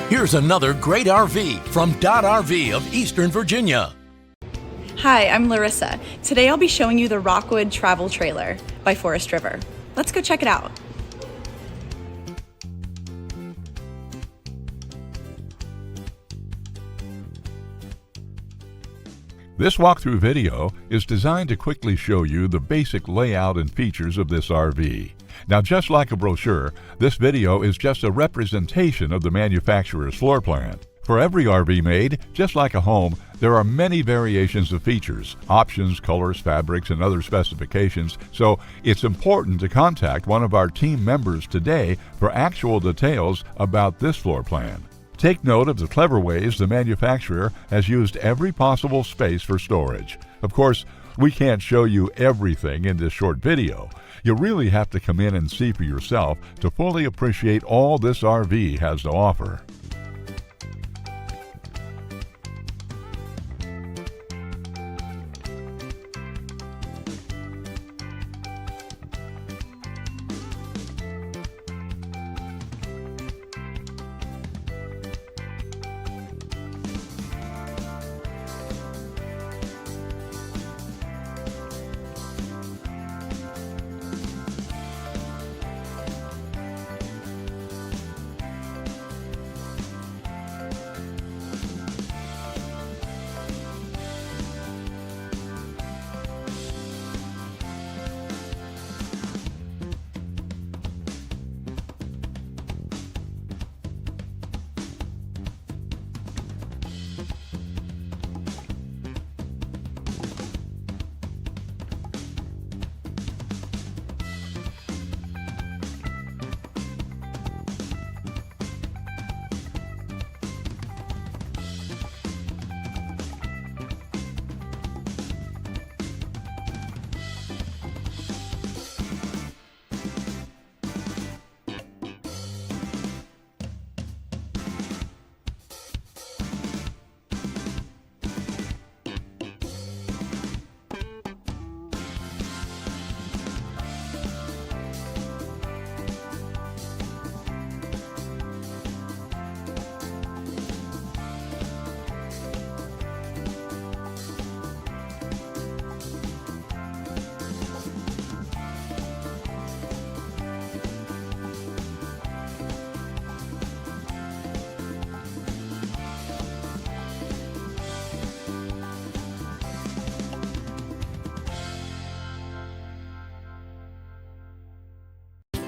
Here's another great RV from Dodd RV of Eastern Virginia. Hi, I'm Larissa. Today I'll be showing you the Rockwood Travel Trailer by Forest River. Let's go check it out. This walkthrough video is designed to quickly show you the basic layout and features of this RV. Now, just like a brochure, this video is just a representation of the manufacturer's floor plan. For every RV made, just like a home, there are many variations of features, options, colors, fabrics, and other specifications, so it's important to contact one of our team members today for actual details about this floor plan. Take note of the clever ways the manufacturer has used every possible space for storage. Of course, we can't show you everything in this short video. You really have to come in and see for yourself to fully appreciate all this RV has to offer.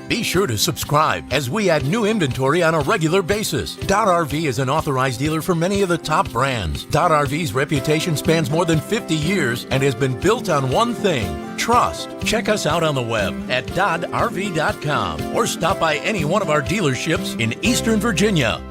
Be sure to subscribe as we add new inventory on a regular basis. Dodd RV is an authorized dealer for many of the top brands. Dodd RV's reputation spans more than 50 years and has been built on one thing: trust. Check us out on the web at doddrv.com or stop by any one of our dealerships in Eastern Virginia.